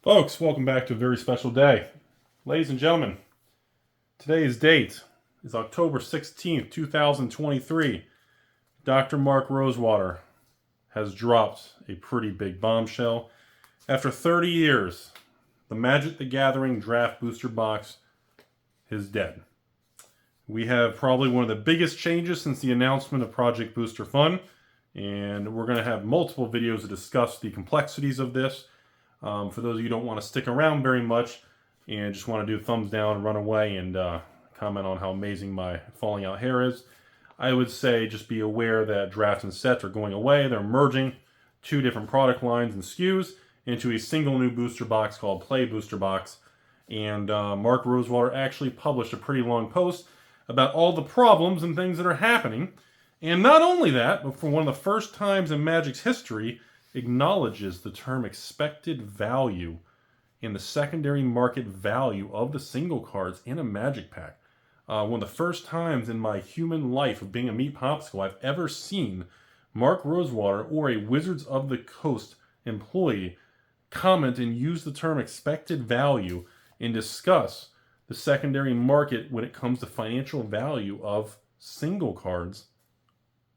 Folks, welcome back to a very special day. Ladies and gentlemen, today's date is October 16th, 2023. Dr. Mark Rosewater has dropped a pretty big bombshell. After 30 years, the Magic the Gathering Draft Booster Box is dead. We have probably one of the biggest changes since the announcement of Project Booster Fund, and we're going to have multiple videos to discuss the complexities of this. For those of you who don't want to stick around very much and just want to do thumbs down and run away and comment on how amazing my falling out hair is, I would say just be aware that draft and set are going away. They're merging two different product lines and SKUs into a single new booster box called Play Booster Box. And Mark Rosewater actually published a pretty long post about all the problems and things that are happening. And not only that, but for one of the first times in Magic's history, acknowledges the term expected value in the secondary market value of the single cards in a Magic pack. One of the first times in my human life of being a meat popsicle I've ever seen Mark Rosewater or a Wizards of the Coast employee comment and use the term expected value and discuss the secondary market when it comes to financial value of single cards,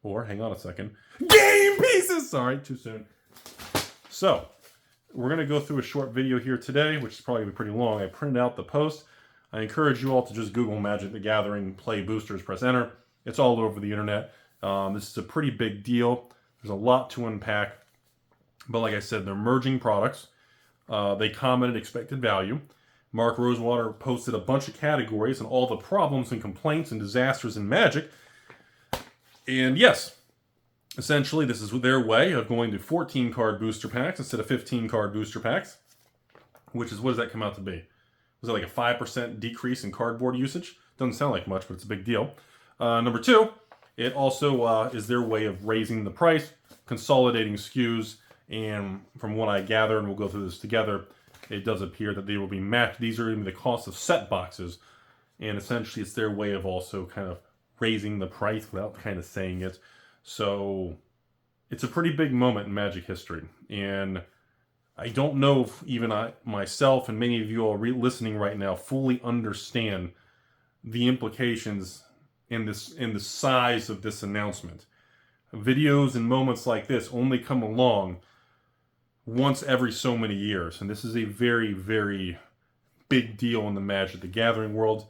or hang on a second, game pieces! Sorry, too soon. So, we're going to go through a short video here today, which is probably going to be pretty long. I printed out the post. I encourage you all to just Google Magic the Gathering, Play Boosters, press enter. It's all over the internet. This is a pretty big deal. There's a lot to unpack. But like I said, they're merging products. They commented expected value. Mark Rosewater posted a bunch of categories and all the problems and complaints and disasters in Magic. And yes, essentially, this is their way of going to 14-card booster packs instead of 15-card booster packs, which is, what does that come out to be? Was it like a 5% decrease in cardboard usage? Doesn't sound like much, but it's a big deal. Number two, it also is their way of raising the price, consolidating SKUs, and from what I gather, and we'll go through this together, it does appear that they will be matched. These are even the cost of set boxes, and essentially it's their way of also kind of raising the price without kind of saying it. So it's a pretty big moment in Magic history, and I don't know if even myself and many of you all listening right now fully understand the implications in the size of this announcement. Videos and moments like this only come along once every so many years, and this is a very, very big deal in the Magic the Gathering world.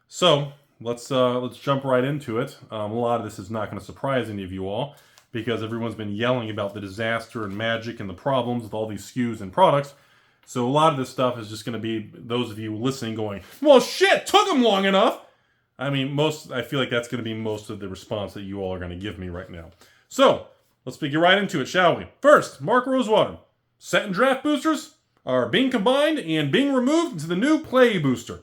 So let's jump right into it. A lot of this is not going to surprise any of you all, because everyone's been yelling about the disaster in Magic and the problems with all these SKUs and products. So a lot of this stuff is just going to be those of you listening going, well, shit, took them long enough. I mean, I feel like that's going to be most of the response that you all are going to give me right now. So let's get right into it, shall we? First, Mark Rosewater. Set and draft boosters are being combined and being removed into the new Play booster.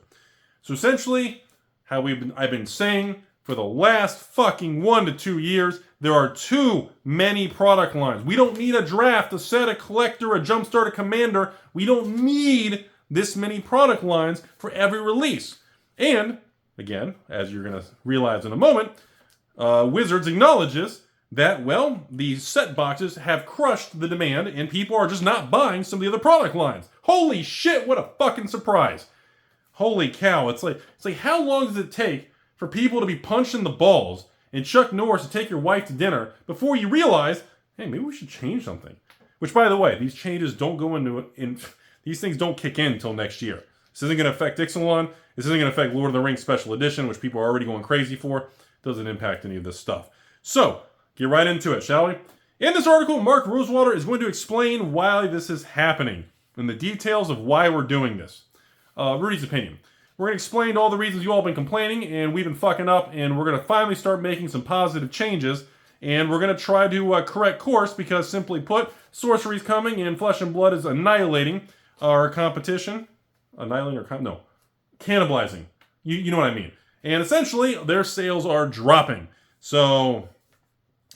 So essentially, how I've been saying for the last fucking 1 to 2 years, there are too many product lines. We don't need a draft, a set, a collector, a jumpstart, a commander. We don't need this many product lines for every release. And, again, as you're going to realize in a moment, Wizards acknowledges that, well, these set boxes have crushed the demand and people are just not buying some of the other product lines. Holy shit, what a fucking surprise. Holy cow, it's like how long does it take for people to be punched in the balls and Chuck Norris to take your wife to dinner before you realize, hey, maybe we should change something? Which, by the way, these changes don't go these things don't kick in until next year. This isn't going to affect Ixalan. This isn't going to affect Lord of the Rings Special Edition, which people are already going crazy for. It doesn't impact any of this stuff. So, get right into it, shall we? In this article, Mark Rosewater is going to explain why this is happening and the details of why we're doing this. Rudy's opinion. We're going to explain all the reasons you all have been complaining and we've been fucking up, and we're going to finally start making some positive changes, and we're going to try to correct course, because simply put, sorcery's coming and Flesh and Blood is annihilating our competition. Cannibalizing. You know what I mean. And essentially, their sales are dropping. So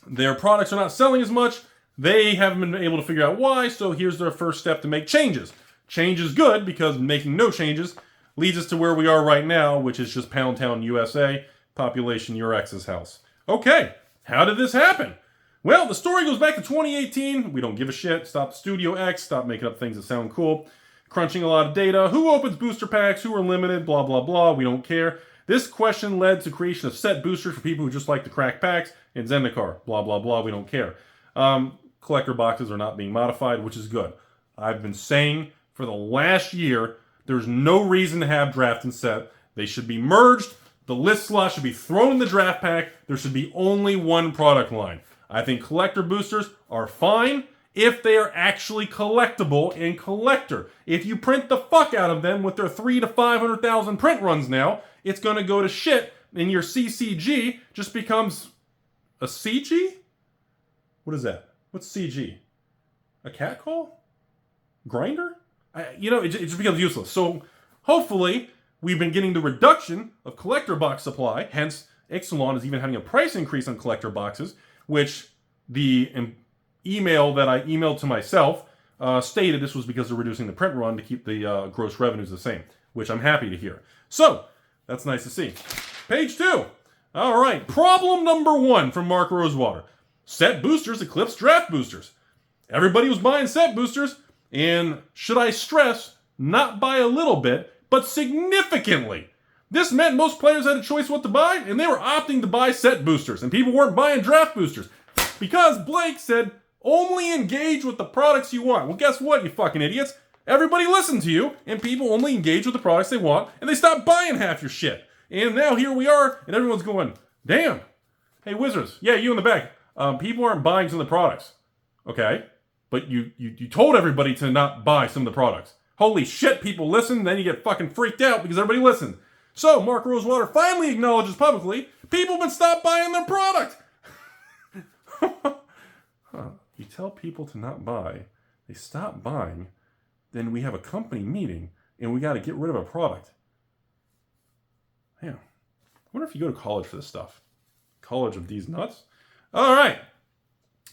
their products are not selling as much. They haven't been able to figure out why, so here's their first step to make changes. Change is good, because making no changes leads us to where we are right now, which is just Pound Town, USA, population your ex's house. Okay, how did this happen? Well, the story goes back to 2018. We don't give a shit. Stop Studio X. Stop making up things that sound cool. crunching a lot of data. Who opens booster packs? Who are limited? Blah, blah, blah. We don't care. This question led to creation of set boosters for people who just like to crack packs and Zendikar. Blah, blah, blah. We don't care. Collector boxes are not being modified, which is good. I've been saying for the last year, there's no reason to have draft and set. They should be merged. The list slot should be thrown in the draft pack. There should be only one product line. I think collector boosters are fine if they are actually collectible in collector. If you print the fuck out of them with their 300,000 to 500,000 print runs now, it's going to go to shit, and your CCG just becomes a CG? What is that? What's CG? A cat call? Grinder? It just becomes useless. So hopefully we've been getting the reduction of collector box supply. Hence, Ixalan is even having a price increase on collector boxes, which the email that I emailed to myself stated this was because they're reducing the print run to keep the gross revenues the same, which I'm happy to hear. So that's nice to see. Page 2. All right. Problem number 1 from Mark Rosewater. Set boosters eclipse draft boosters. Everybody was buying set boosters, and should I stress, not by a little bit, but significantly. This meant most players had a choice what to buy, and they were opting to buy set boosters, and people weren't buying draft boosters. Because Blake said, only engage with the products you want. Well, guess what, you fucking idiots? Everybody listened to you, and people only engage with the products they want, and they stopped buying half your shit. And now here we are, and everyone's going, damn. Hey, Wizards, yeah, you in the back. People aren't buying some of the products. Okay? But you told everybody to not buy some of the products. Holy shit, people listen, then you get fucking freaked out because everybody listened. So, Mark Rosewater finally acknowledges publicly, people have been stopped buying their product. You tell people to not buy, they stop buying, then we have a company meeting, and we got to get rid of a product. Yeah. I wonder if you go to college for this stuff. College of these nuts? All right.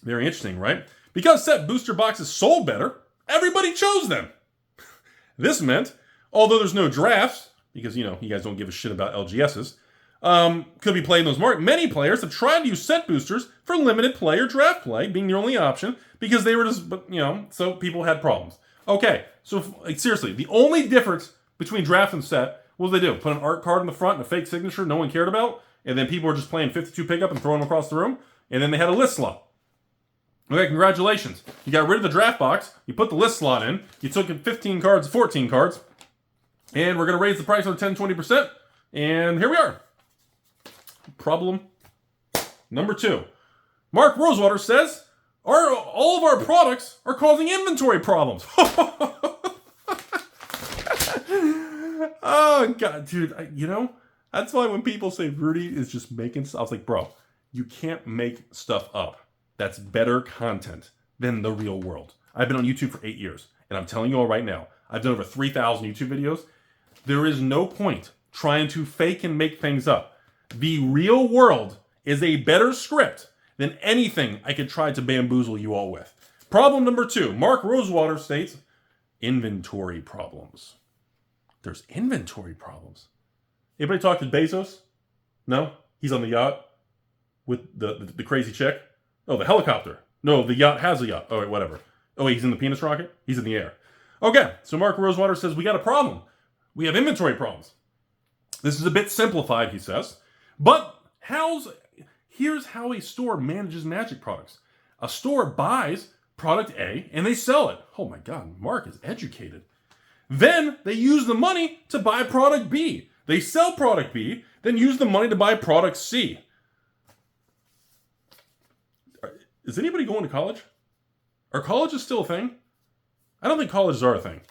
Very interesting, right? Because set booster boxes sold better, everybody chose them. This meant, although there's no drafts, because, you guys don't give a shit about LGSs, could be played in those markets. Many players have tried to use set boosters for limited play or draft play, being the only option, because they were just, so people had problems. Okay, so seriously, the only difference between draft and set, what did they do? Put an art card in the front and a fake signature no one cared about, and then people were just playing 52 pickup and throwing them across the room, and then they had a list slot. Okay, congratulations. You got rid of the draft box, you put the list slot in, you took 15 cards, 14 cards, and we're going to raise the price on 10-20%, and here we are. Problem number 2. Mark Rosewater says, all of our products are causing inventory problems. Oh, God, dude, that's why when people say Rudy is just making stuff, I was like, bro, you can't make stuff up. That's better content than the real world. I've been on YouTube for 8 years, and I'm telling you all right now, I've done over 3,000 YouTube videos. There is no point trying to fake and make things up. The real world is a better script than anything I could try to bamboozle you all with. Problem number 2. Mark Rosewater states, inventory problems. There's inventory problems. Anybody talk to Bezos? No? He's on the yacht with the crazy chick? Oh, the helicopter. No, the yacht has a yacht. Oh, wait, whatever. Oh, wait, he's in the penis rocket? He's in the air. Okay, so Mark Rosewater says, we got a problem. We have inventory problems. This is a bit simplified, he says. But here's how a store manages Magic products. A store buys product A and they sell it. Oh my God, Mark is educated. Then they use the money to buy product B. They sell product B, then use the money to buy product C. Is anybody going to college? Are colleges still a thing? I don't think colleges are a thing.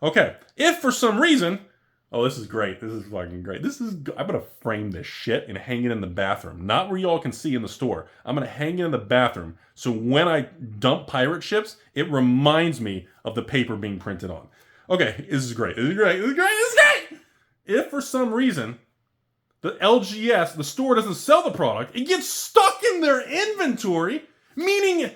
Okay, if for some reason, oh, this is great. This is fucking great. I'm going to frame this shit and hang it in the bathroom. Not where y'all can see in the store. I'm going to hang it in the bathroom. So when I dump pirate ships, it reminds me of the paper being printed on. Okay, this is great. This is great. This is great. This is great. If for some reason the LGS, the store doesn't sell the product, it gets stuck in their inventory, meaning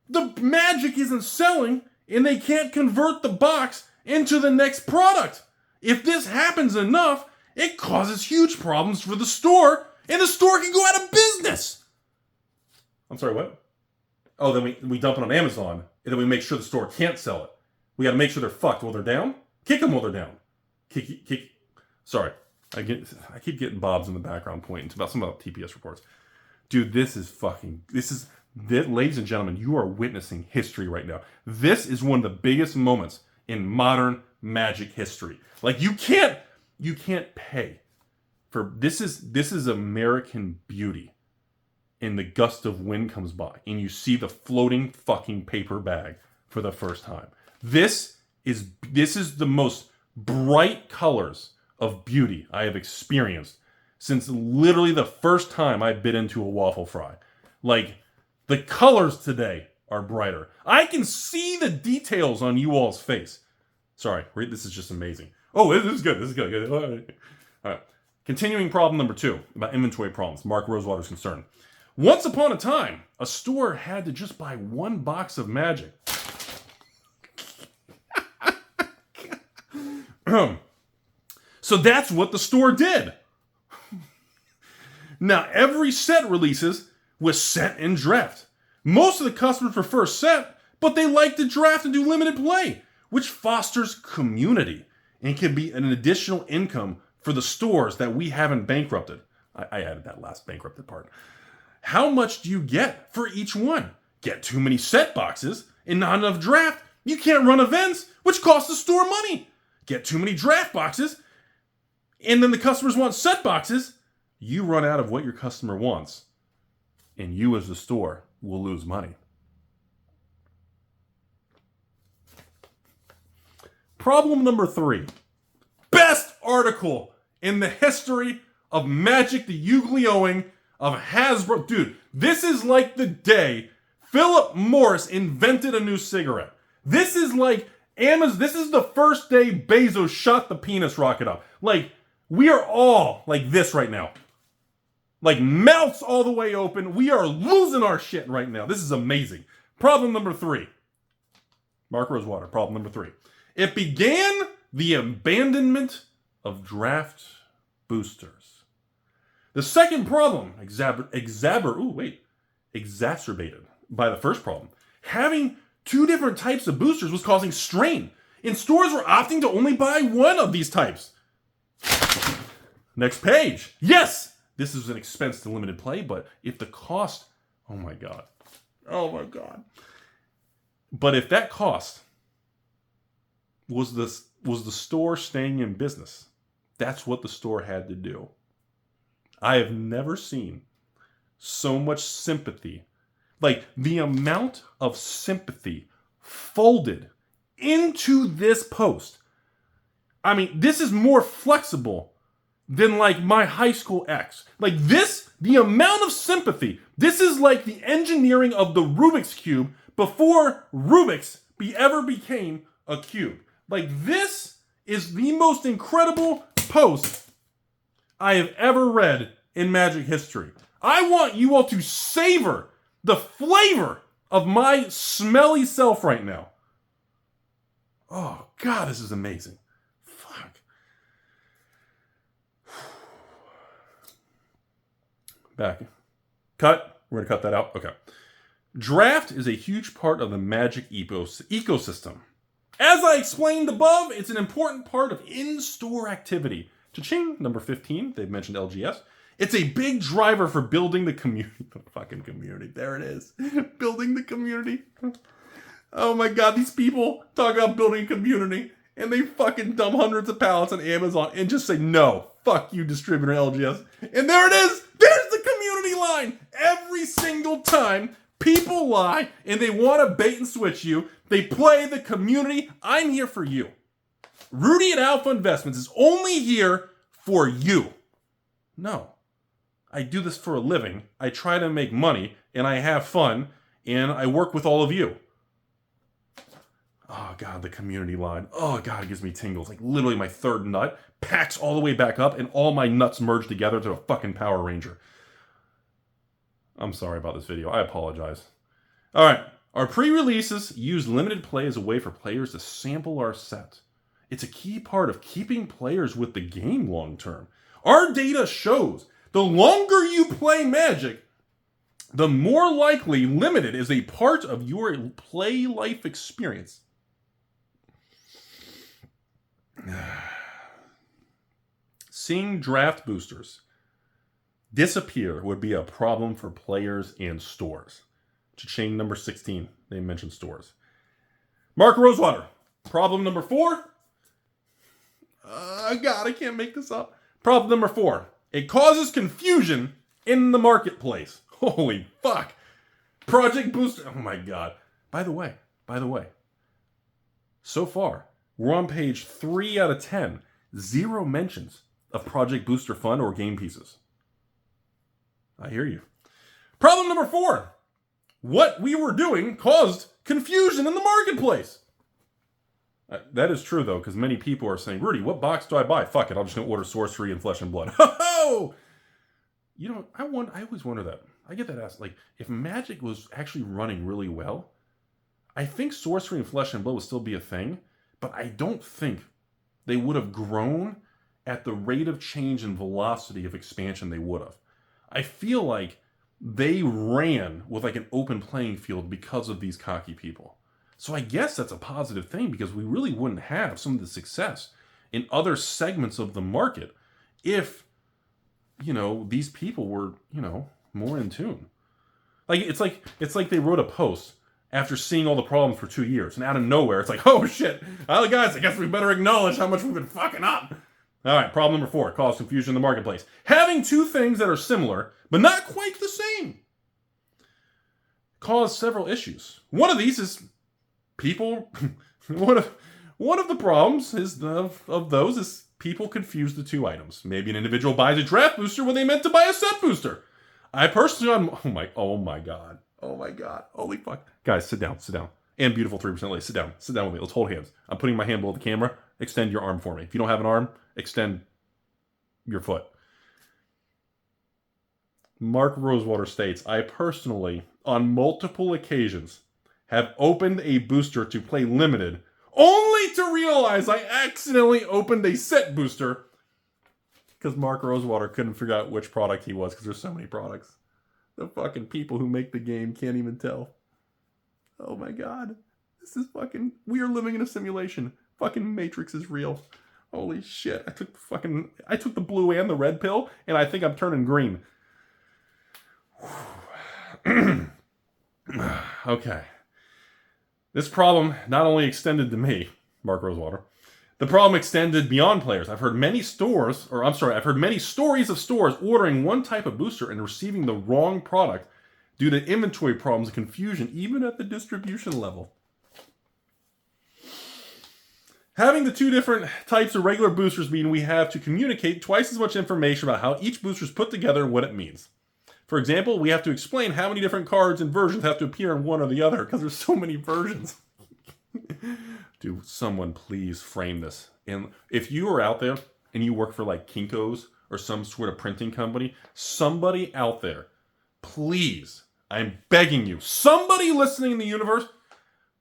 the Magic isn't selling and they can't convert the box into the next product. If this happens enough, it causes huge problems for the store, and the store can go out of business. I'm sorry, what? Oh, then we dump it on Amazon, and then we make sure the store can't sell it. We got to make sure they're fucked while they're down? Kick them while they're down. Kick. Sorry. I keep getting Bob's in the background pointing to something about TPS reports. Dude, ladies and gentlemen, you are witnessing history right now. This is one of the biggest moments in modern Magic history. Like, you can't pay for this is American beauty. And the gust of wind comes by and you see the floating fucking paper bag for the first time. This is the most bright colors of beauty I have experienced since literally the first time I bit into a waffle fry. Like, the colors today are brighter. I can see the details on you all's face. Sorry, this is just amazing. Oh, this is good. This is good. All right. Continuing problem number 2 about inventory problems. Mark Rosewater's concern. Once upon a time, a store had to just buy 1 box of Magic. So that's what the store did. Now, every set releases was set and draft. Most of the customers prefer set, but they like to draft and do limited play, which fosters community and can be an additional income for the stores that we haven't bankrupted. I added that last bankrupted part. How much do you get for each one? Get too many set boxes and not enough draft, you can't run events, which costs the store money. Get too many draft boxes, and then the customers want set boxes, you run out of what your customer wants, and you as the store will lose money. Problem number 3. Best article in the history of Magic the Yu-Gi-Oh!ing of Hasbro. Dude, this is like the day Philip Morris invented a new cigarette. This is like Amazon. This is the first day Bezos shot the penis rocket up. Like, we are all like this right now. Like, mouths all the way open. We are losing our shit right now. This is amazing. Problem number 3. Mark Rosewater, problem number 3. It began the abandonment of draft boosters. The second problem, exacerbated by the first problem. Having 2 different types of boosters was causing strain, and stores were opting to only buy 1 of these types. Next page. Yes, this is an expense to limited play, but if the cost, oh my God. But if that cost was the store staying in business, that's what the store had to do. I have never seen so much sympathy. Like, the amount of sympathy folded into this post. I mean, this is more flexible than like my high school ex. Like this, the amount of sympathy. This is like the engineering of the Rubik's Cube before Rubik's ever became a cube. Like, this is the most incredible post I have ever read in Magic history. I want you all to savor the flavor of my smelly self right now. Oh, God, this is amazing. Fuck. Back. Cut. We're going to cut that out. Okay. Draft is a huge part of the Magic ecosystem. As I explained above, it's an important part of in-store activity. Cha-ching, number 15, they've mentioned LGS. It's a big driver for building the community. The fucking community. There it is. Building the community. Oh my God, these people talk about building a community and they fucking dump hundreds of pallets on Amazon and just say, no, fuck you, distributor LGS. And there it is. There's the community line. Every single time people lie and they want to bait and switch you, they play the community. I'm here for you. Rudy at Alpha Investments is only here for you. No. I do this for a living. I try to make money and I have fun and I work with all of you. Oh God, the community line. Oh God, it gives me tingles. Like literally my third nut packs all the way back up and all my nuts merge together to a fucking Power Ranger. I'm sorry about this video. I apologize. All right. Our pre-releases use limited play as a way for players to sample our set. It's a key part of keeping players with the game long term. Our data shows the longer you play Magic, the more likely limited is a part of your play life experience. seeing draft boosters disappear would be a problem for players and stores. Cha-ching, number 16. They mentioned stores. Mark Rosewater. Problem number 4. God, I can't make this up. Problem number 4. It causes confusion in the marketplace. Holy fuck. Project Booster. Oh my God. By the way, so far, we're on page 3 out of 10. 0 mentions of Project Booster Fund or game pieces. I hear you. Problem number 4. What we were doing caused confusion in the marketplace. That is true, though, because many people are saying, Rudy, what box do I buy? Fuck it, I'm just going to order Sorcery and Flesh and Blood. Ho-ho! You know, I always wonder that. I get that asked. Like, if Magic was actually running really well, I think Sorcery and Flesh and Blood would still be a thing, but I don't think they would have grown at the rate of change and velocity of expansion they would have. I feel like they ran with like an open playing field because of these cocky people. So I guess that's a positive thing, because we really wouldn't have some of the success in other segments of the market if, you know, these people were, you know, more in tune. Like it's like they wrote a post after seeing all the problems for 2 years, and out of nowhere it's like, oh shit, well guys, I guess we better acknowledge how much we've been fucking up. All right, problem number 4, cause confusion in the marketplace. Having 2 things that are similar but not quite the same cause several issues. One of these is people. one of the problems is of those is people confuse the 2 items. Maybe an individual buys a draft booster when they meant to buy a set booster. I personally, oh my god, holy fuck, guys, sit down, and beautiful 3% lady, sit down with me. Let's hold hands. I'm putting my hand below the camera. Extend your arm for me. If you don't have an arm, extend your foot. Mark Rosewater states, I personally, on multiple occasions, have opened a booster to play limited, only to realize I accidentally opened a set booster because Mark Rosewater couldn't figure out which product he was, because there's so many products. The fucking people who make the game can't even tell. Oh my god. This is fucking... We are living in a simulation. Fucking Matrix is real. Holy shit. I took the blue and the red pill, and I think I'm turning green. Okay. This problem not only extended to me, Mark Rosewater, the problem extended beyond players. I've heard many stories of stores ordering one type of booster and receiving the wrong product due to inventory problems and confusion, even at the distribution level. Having the 2 different types of regular boosters mean we have to communicate twice as much information about how each booster is put together and what it means. For example, we have to explain how many different cards and versions have to appear in one or the other, because there's so many versions. Dude, someone please frame this. And if you are out there and you work for like Kinko's or some sort of printing company, somebody out there, please, I'm begging you, somebody listening in the universe,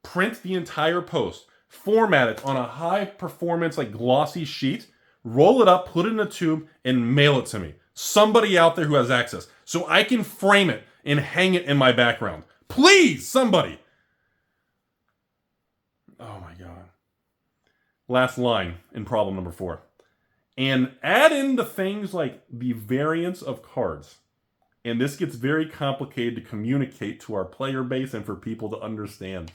print the entire post, format it on a high performance, like glossy sheet, roll it up, put it in a tube, and mail it to me. Somebody out there who has access, so I can frame it and hang it in my background. Please, somebody. Oh my god. Last line in problem number 4. And add in the things like the variants of cards. And this gets very complicated to communicate to our player base and for people to understand.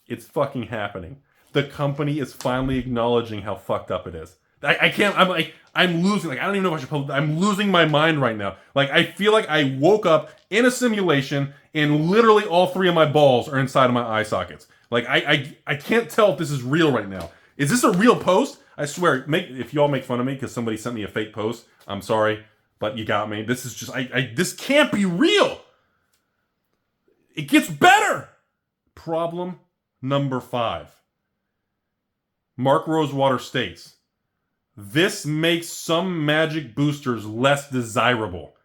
It's fucking happening. The company is finally acknowledging how fucked up it is. I'm losing, I don't even know if I should I'm losing my mind right now. I feel like I woke up in a simulation and literally all 3 of my balls are inside of my eye sockets. I can't tell if this is real right now. Is this a real post? I swear, if y'all make fun of me because somebody sent me a fake post, I'm sorry, but you got me. This is just, this can't be real. It gets better. Problem number 5. Mark Rosewater states, this makes some Magic boosters less desirable.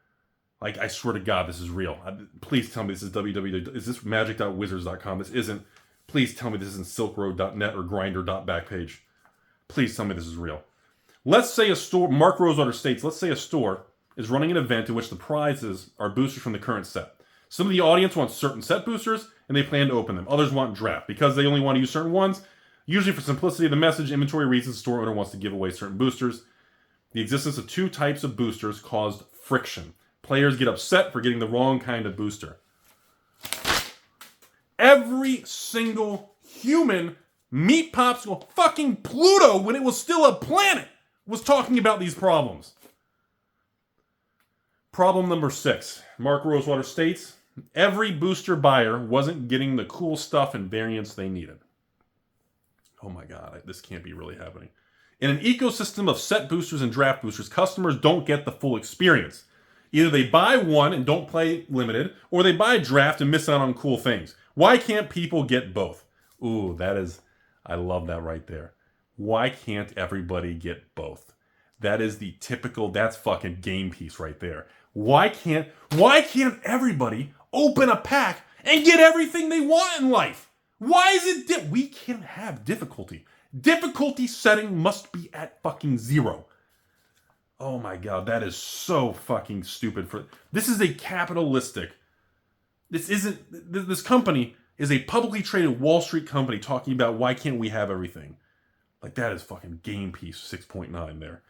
I swear to God, this is real. Please tell me this is www. Is this magic.wizards.com? This isn't. Please tell me this isn't silkroad.net or grinder.backpage. Please tell me this is real. Let's say a store, Mark Rosewater states, let's say a store is running an event in which the prizes are boosters from the current set. Some of the audience wants certain set boosters, and they plan to open them. Others want draft. Because they only want to use certain ones, usually for simplicity of the message, inventory reasons, the store owner wants to give away certain boosters. The existence of two types of boosters caused friction. Players get upset for getting the wrong kind of booster. Every single human meat popsicle, fucking Pluto, when it was still a planet, was talking about these problems. Problem number 6. Mark Rosewater states, every booster buyer wasn't getting the cool stuff and variants they needed. Oh my God, this can't be really happening. In an ecosystem of set boosters and draft boosters, customers don't get the full experience. Either they buy one and don't play limited, or they buy a draft and miss out on cool things. Why can't people get both? Ooh, I love that right there. Why can't everybody get both? That is the typical, that's fucking game piece right there. Why can't everybody open a pack and get everything they want in life? Why is it we can't have difficulty? Difficulty setting must be at fucking 0. Oh my God, that is so fucking stupid. This is a capitalistic. This company is a publicly traded Wall Street company talking about why can't we have everything. Like, that is fucking game piece 6.9 there.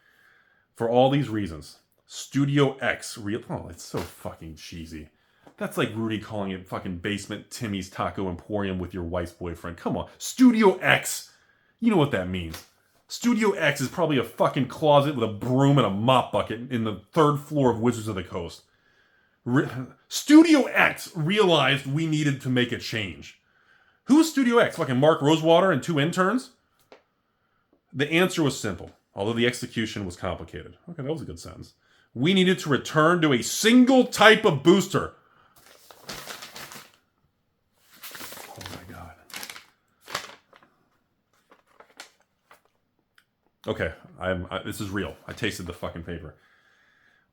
For all these reasons, Studio X, it's so fucking cheesy. That's like Rudy calling it fucking Basement Timmy's Taco Emporium with your wife's boyfriend. Come on, Studio X. You know what that means. Studio X is probably a fucking closet with a broom and a mop bucket in the 3rd floor of Wizards of the Coast. Studio X realized we needed to make a change. Who's Studio X? Fucking Mark Rosewater and 2 interns? The answer was simple, although the execution was complicated. Okay, that was a good sentence. We needed to return to a single type of booster. Oh my God. Okay, this is real. I tasted the fucking paper.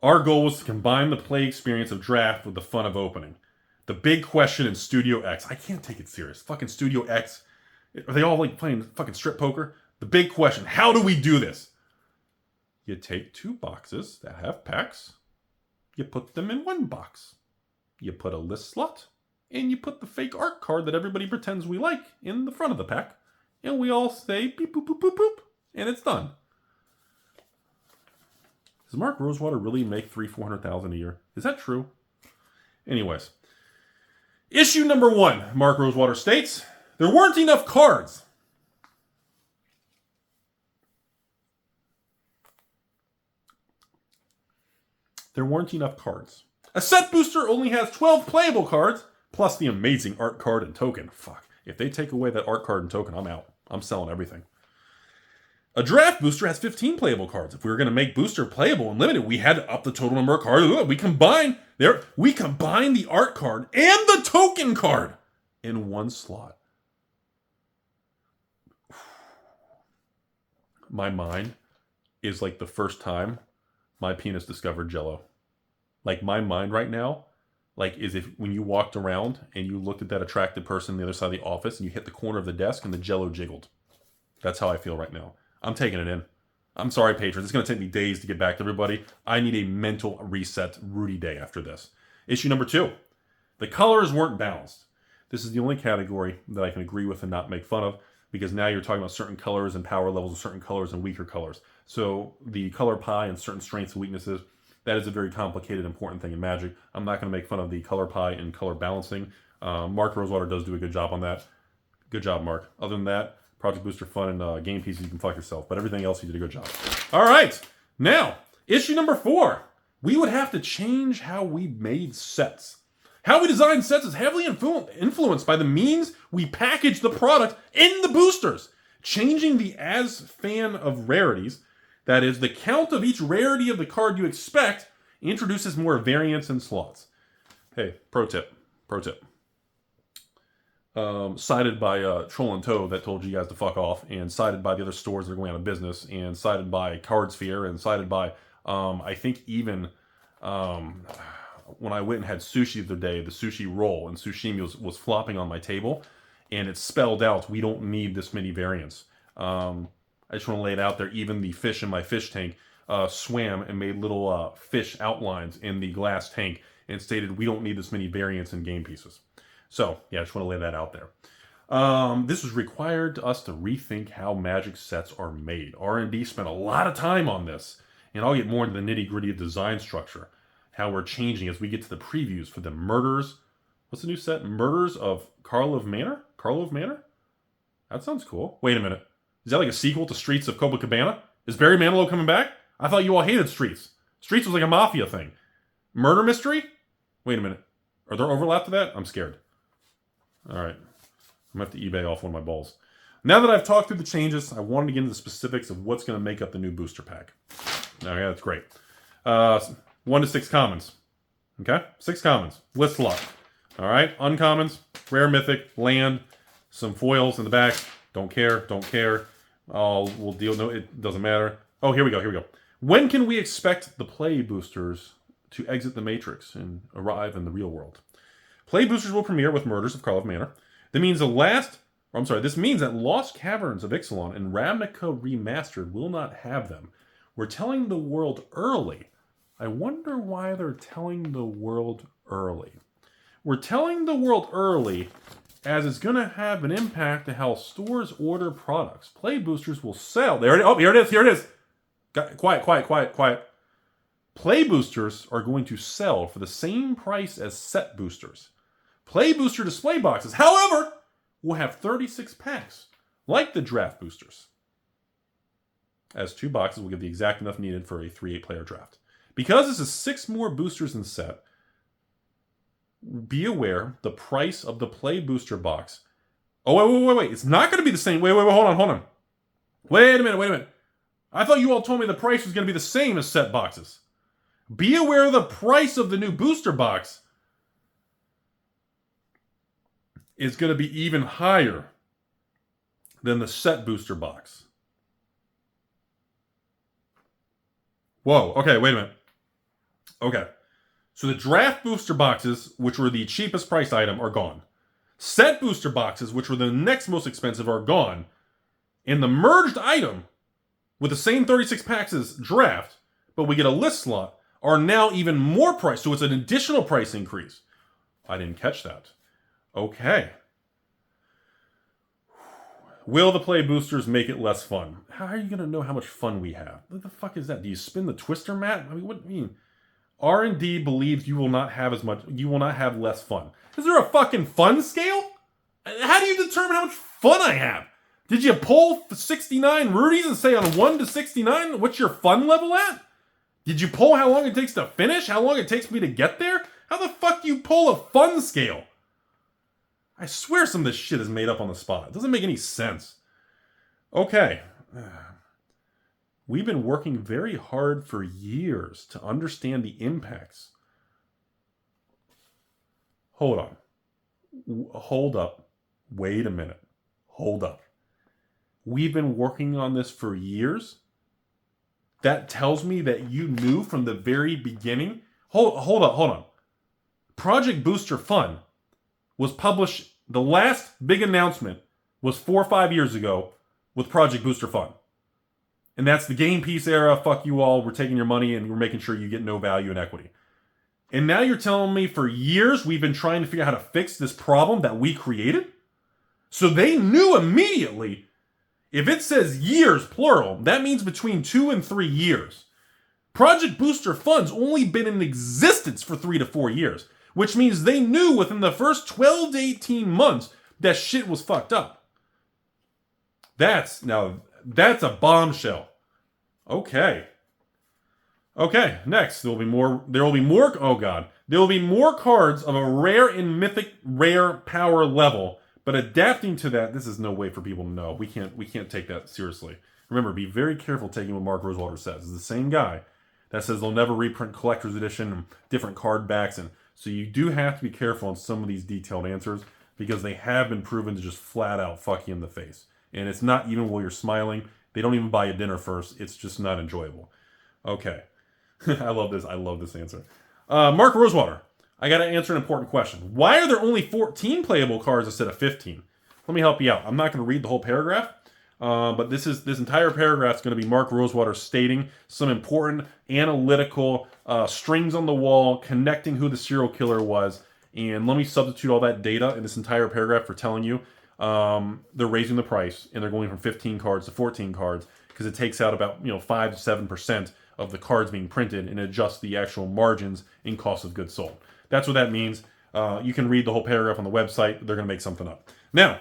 Our goal was to combine the play experience of draft with the fun of opening. The big question in Studio X, I can't take it serious. Fucking Studio X, are they all like playing fucking strip poker? The big question, how do we do this? You take 2 boxes that have packs, you put them in one box. You put a list slot, and you put the fake art card that everybody pretends we like in the front of the pack, and we all say beep boop boop boop boop, and it's done. Does Mark Rosewater really make $300,000-400,000 a year? Is that true? Anyways. Issue number 1, Mark Rosewater states, there weren't enough cards. There weren't enough cards. A set booster only has 12 playable cards, plus the amazing art card and token. Fuck. If they take away that art card and token, I'm out. I'm selling everything. A draft booster has 15 playable cards. If we were going to make booster playable and limited, we had to up the total number of cards. We combine the art card and the token card in one slot. My mind is like the first time my penis discovered Jell-O. Like, my mind right now, like, is if when you walked around and you looked at that attractive person on the other side of the office and you hit the corner of the desk and the Jell-O jiggled. That's how I feel right now. I'm taking it in. I'm sorry, patrons. It's going to take me days to get back to everybody. I need a mental reset Rudy day after this. Issue number 2. The colors weren't balanced. This is the only category that I can agree with and not make fun of, because now you're talking about certain colors and power levels of certain colors and weaker colors. So the color pie and certain strengths and weaknesses, that is a very complicated, important thing in Magic. I'm not going to make fun of the color pie and color balancing. Mark Rosewater does do a good job on that. Good job, Mark. Other than that, Project Booster Fun and game pieces, you can fuck yourself. But everything else, you did a good job. All right. Now, issue number 4. We would have to change how we made sets. How we design sets is heavily influenced by the means we package the product in the boosters. Changing the as fan of rarities, that is, the count of each rarity of the card you expect, introduces more variants and slots. Hey, pro tip. Cited by Troll and Toad that told you guys to fuck off, and cited by the other stores that are going out of business, and cited by Cardsphere, and cited by, I think even when I went and had sushi the other day, the sushi roll and sashimi was flopping on my table, and it spelled out, we don't need this many variants. I just want to lay it out there. Even the fish in my fish tank swam and made little fish outlines in the glass tank and stated, we don't need this many variants in game pieces. So, yeah, I just want to lay that out there. This was required to us to rethink how Magic sets are made. R&D spent a lot of time on this, And I'll get more into the nitty-gritty of design structure, how we're changing as we get to the previews for the Murders. What's the new set? Murders of Karlov Manor? Karlov Manor? That sounds cool. Wait a minute. Is that like a sequel to Streets of Copacabana? Is Barry Manilow coming back? I thought you all hated Streets. Streets was like a mafia thing. Murder mystery? Wait a minute. Are there overlap to that? I'm scared. All right. I'm going to have to eBay off one of my balls. Now that I've talked through the changes, I wanted to get into the specifics of what's going to make up the new booster pack. Okay, that's great. 1 to 6 commons. Okay? 6 commons. List lot. All right? Uncommons, rare mythic, land, some foils in the back. Don't care. Don't care. We'll deal. No, it doesn't matter. Oh, here we go. Here we go. When can we expect the play boosters to exit the Matrix and arrive in the real world? Play boosters will premiere with Murders of Karlov Manor. This means that Lost Caverns of Ixalan and Ravnica Remastered will not have them. We're telling the world early. I wonder why they're telling the world early. We're telling the world early as it's going to have an impact to how stores order products. Play boosters will sell. Here it is. Here it is. Quiet. Play boosters are going to sell for the same price as set boosters. Play booster display boxes, however, will have 36 packs, like the draft boosters. As 2 boxes will give the exact enough needed for a 3-8 player draft. Because this is 6 more boosters in set, be aware the price of the play booster box. Oh, wait. It's not going to be the same. Wait, hold on. Wait a minute. I thought you all told me the price was going to be the same as set boxes. Be aware the price of the new booster box is going to be even higher than the set booster box. Whoa, okay, wait a minute. Okay, so the draft booster boxes, which were the cheapest price item, are gone. Set booster boxes, which were the next most expensive, are gone. And the merged item, with the same 36 packs as draft, but we get a list slot, are now even more price. So it's an additional price increase. I didn't catch that. Okay. Will the play boosters make it less fun? How are you going to know how much fun we have? What the fuck is that? Do you spin the twister mat? I mean, what do you mean? R&D believes you will not have less fun. Is there a fucking fun scale? How do you determine how much fun I have? Did you pull 69 Rudies and say on 1 to 69, what's your fun level at? Did you pull how long it takes to finish? How long it takes me to get there? How the fuck do you pull a fun scale? I swear some of this shit is made up on the spot. It doesn't make any sense. Okay. We've been working very hard for years to understand the impacts. Hold on. Hold up. Wait a minute. Hold up. We've been working on this for years? That tells me that you knew from the very beginning. Hold on. Project Booster Fun was published, the last big announcement was 4 or 5 years ago with Project Booster Fun. And that's the game piece era. Fuck you all. We're taking your money and we're making sure you get no value and equity. And now you're telling me for years we've been trying to figure out how to fix this problem that we created? So they knew immediately. If it says years, plural, that means between 2 and 3 years. Project Booster Fun's only been in existence for 3 to 4 years, which means they knew within the first 12 to 18 months that shit was fucked up. That's a bombshell. Okay, next, there will be more cards of a rare and mythic rare power level. But adapting to that, this is no way for people to know. We can't take that seriously. Remember, be very careful taking what Mark Rosewater says. It's the same guy that says they'll never reprint collector's edition and different card backs. And so you do have to be careful on some of these detailed answers because they have been proven to just flat out fuck you in the face. And it's not even while you're smiling. They don't even buy you dinner first. It's just not enjoyable. Okay. I love this answer. Mark Rosewater. I got to answer an important question. Why are there only 14 playable cards instead of 15? Let me help you out. I'm not going to read the whole paragraph, but this entire paragraph is going to be Mark Rosewater stating some important analytical strings on the wall, connecting who the serial killer was. And let me substitute all that data in this entire paragraph for telling you they're raising the price and they're going from 15 cards to 14 cards because it takes out about 5 to 7% of the cards being printed and adjust the actual margins in cost of goods sold. That's what that means. You can read the whole paragraph on the website. They're going to make something up. Now,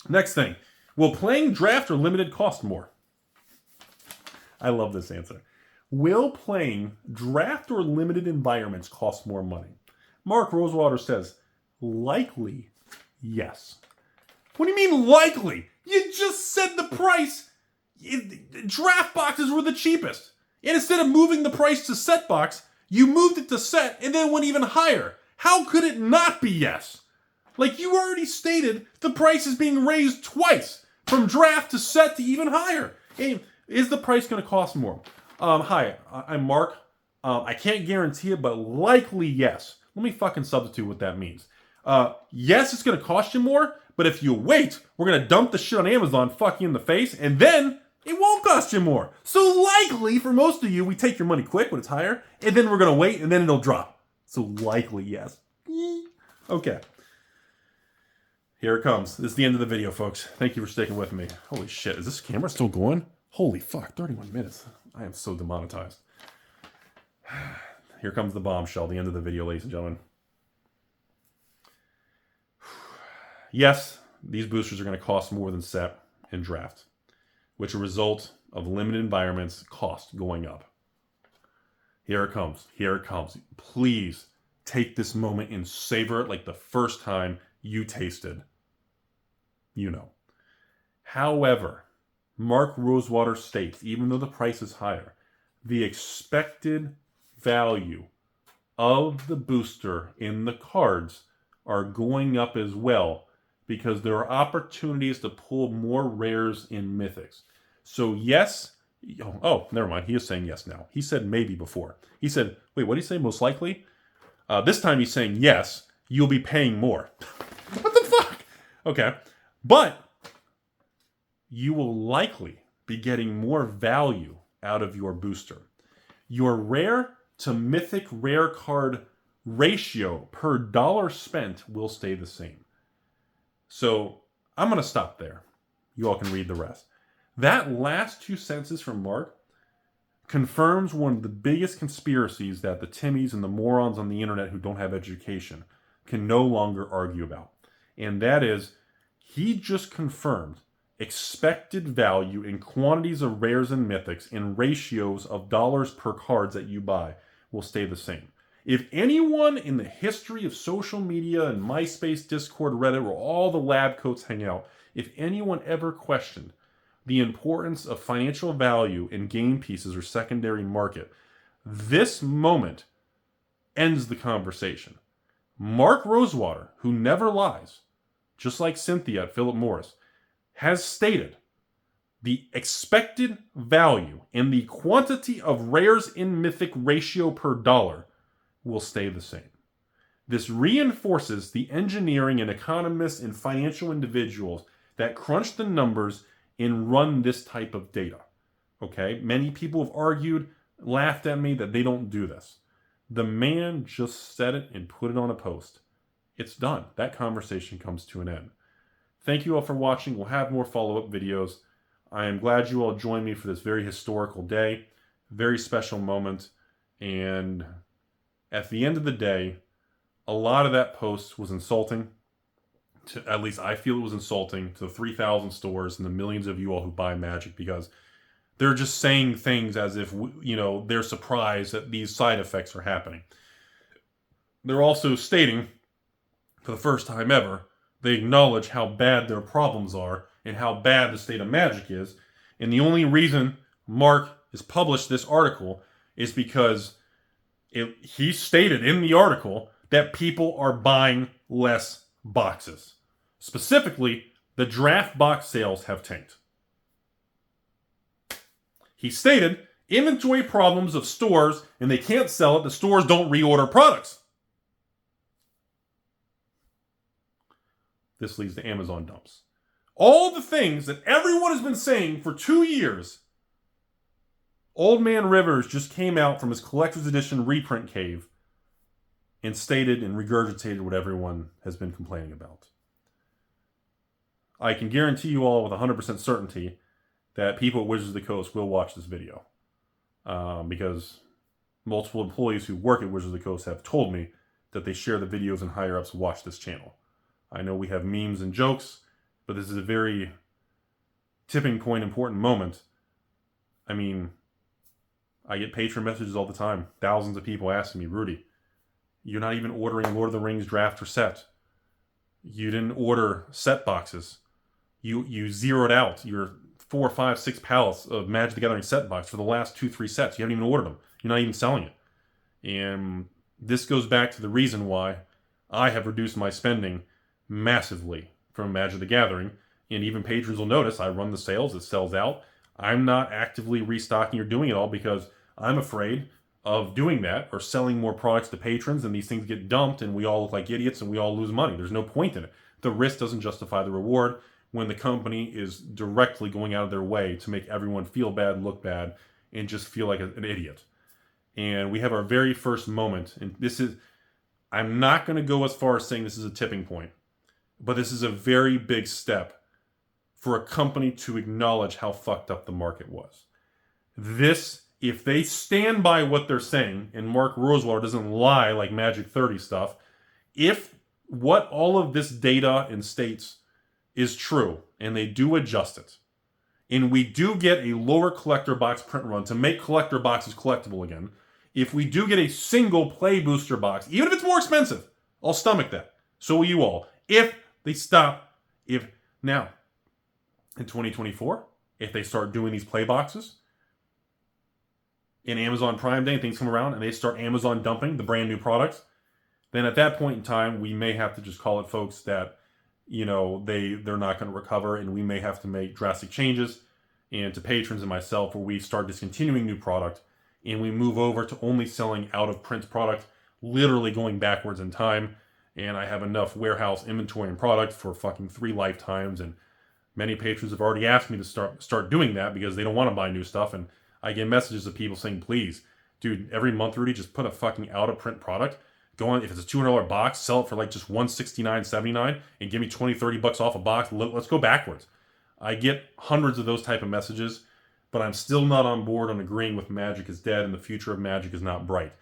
next thing. Will playing draft or limited cost more? I love this answer. Will playing draft or limited environments cost more money? Mark Rosewater says, likely, yes. What do you mean likely? You just said the price. Draft boxes were the cheapest. And instead of moving the price to set box, you moved it to set and then went even higher. How could it not be yes? Like you already stated, the price is being raised twice. From draft to set to even higher. Hey, is the price going to cost more? Hi, I'm Mark. I can't guarantee it, but likely yes. Let me fucking substitute what that means. Yes, it's going to cost you more, but if you wait, we're going to dump the shit on Amazon, fuck you in the face, and then it won't cost you more. So likely, for most of you, we take your money quick when it's higher, and then we're going to wait, and then it'll drop. So likely yes. Okay. Here it comes. This is the end of the video, folks. Thank you for sticking with me. Holy shit, is this camera still going? Holy fuck, 31 minutes. I am so demonetized. Here comes the bombshell, the end of the video, ladies and gentlemen. Yes, these boosters are going to cost more than set and draft, which are a result of limited environments cost going up. Here it comes. Here it comes. Please take this moment and savor it like the first time you tasted. You know. However, Mark Rosewater states, even though the price is higher, the expected value of the booster in the cards are going up as well because there are opportunities to pull more rares in mythics. So yes, oh, never mind. He is saying yes now. He said maybe before. He said, wait, what did he say? Most likely? This time he's saying yes, you'll be paying more. What the fuck? Okay. But you will likely be getting more value out of your booster. Your rare to mythic rare card ratio per dollar spent will stay the same. So I'm going to stop there. You all can read the rest. That last 2 sentences from Mark confirms one of the biggest conspiracies that the Timmies and the morons on the internet who don't have education can no longer argue about. And that is, he just confirmed expected value in quantities of rares and mythics in ratios of dollars per cards that you buy will stay the same. If anyone in the history of social media and MySpace, Discord, Reddit, where all the lab coats hang out, if anyone ever questioned the importance of financial value in game pieces or secondary market, this moment ends the conversation. Mark Rosewater, who never lies, just like Cynthia at Philip Morris, has stated the expected value and the quantity of rares in mythic ratio per dollar will stay the same. This reinforces the engineering and economists and financial individuals that crunch the numbers and run this type of data. Okay? Many people have argued, laughed at me that they don't do this. The man just said it and put it on a post. It's done. That conversation comes to an end. Thank you all for watching. We'll have more follow-up videos. I am glad you all joined me for this very historical day, very special moment, and at the end of the day, a lot of that post was insulting. At least I feel it was insulting to the 3,000 stores and the millions of you all who buy Magic, because they're just saying things as if, you know, they're surprised that these side effects are happening. They're also stating, for the first time ever, they acknowledge how bad their problems are and how bad the state of Magic is. And the only reason Mark has published this article is because he stated in the article that people are buying less boxes. Specifically, the draft box sales have tanked. He stated, inventory problems of stores and they can't sell it, the stores don't reorder products. This leads to Amazon dumps. All the things that everyone has been saying for 2 years. Old Man Rivers just came out from his collector's edition reprint cave and stated and regurgitated what everyone has been complaining about. I can guarantee you all with 100% certainty that people at Wizards of the Coast will watch this video. because multiple employees who work at Wizards of the Coast have told me that they share the videos and higher-ups watch this channel. I know we have memes and jokes, but this is a very tipping point, important moment. I mean, I get patron messages all the time. Thousands of people asking me, Rudy, you're not even ordering Lord of the Rings draft or set. You didn't order set boxes. You zeroed out your 4, 5, 6 pallets of Magic the Gathering set box for the last 2, 3 sets. You haven't even ordered them. You're not even selling it. And this goes back to the reason why I have reduced my spending massively from Magic the Gathering. And even patrons will notice I run the sales, it sells out. I'm not actively restocking or doing it all because I'm afraid of doing that or selling more products to patrons and these things get dumped and we all look like idiots and we all lose money. There's no point in it. The risk doesn't justify the reward when the company is directly going out of their way to make everyone feel bad, look bad, and just feel like an idiot. And we have our very first moment, and this is, I'm not going to go as far as saying this is a tipping point, but this is a very big step for a company to acknowledge how fucked up the market was. This, if they stand by what they're saying, and Mark Rosewater doesn't lie like Magic 30 stuff, if what all of this data and states is true, and they do adjust it, and we do get a lower collector box print run to make collector boxes collectible again, if we do get a single play booster box, even if it's more expensive, I'll stomach that. So will you all. If they stop, now, in 2024, if they start doing these play boxes, in Amazon Prime Day and things come around and they start Amazon dumping the brand new products, then at that point in time, we may have to just call it, folks, that, you know, they're not going to recover and we may have to make drastic changes. And to patrons and myself, where we start discontinuing new product and we move over to only selling out of print product, literally going backwards in time. And I have enough warehouse inventory and product for fucking 3 lifetimes. And many patrons have already asked me to start doing that because they don't want to buy new stuff. And I get messages of people saying, please, dude, every month, Rudy, just put a fucking out of print product. Go on, if it's a $200 box, sell it for like just $169.79 and give me 20, 30 bucks off a box. Let's go backwards. I get hundreds of those type of messages, but I'm still not on board on agreeing with Magic is dead and the future of Magic is not bright.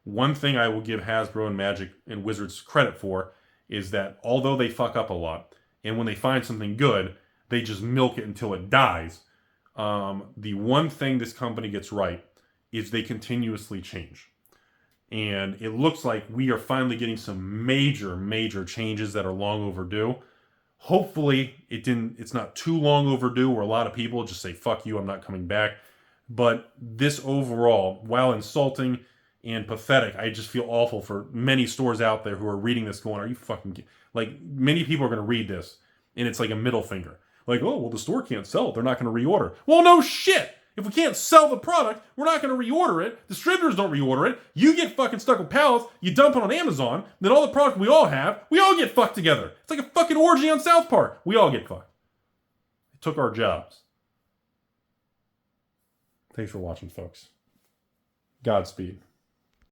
One thing I will give Hasbro and Magic and Wizards credit for is that although they fuck up a lot, and when they find something good, they just milk it until it dies. The one thing this company gets right is they continuously change. And it looks like we are finally getting some major, major changes that are long overdue. Hopefully, it's not too long overdue where a lot of people just say, fuck you, I'm not coming back. But this overall, while insulting and pathetic, I just feel awful for many stores out there who are reading this going, are you fucking... Like, many people are going to read this, and it's like a middle finger. Like, oh, well, the store can't sell it. They're not going to reorder. Well, no shit! If we can't sell the product, we're not going to reorder it. Distributors don't reorder it. You get fucking stuck with pallets, you dump it on Amazon, then all the product we all have, we all get fucked together. It's like a fucking orgy on South Park. We all get fucked. They took our jobs. Thanks for watching, folks. Godspeed.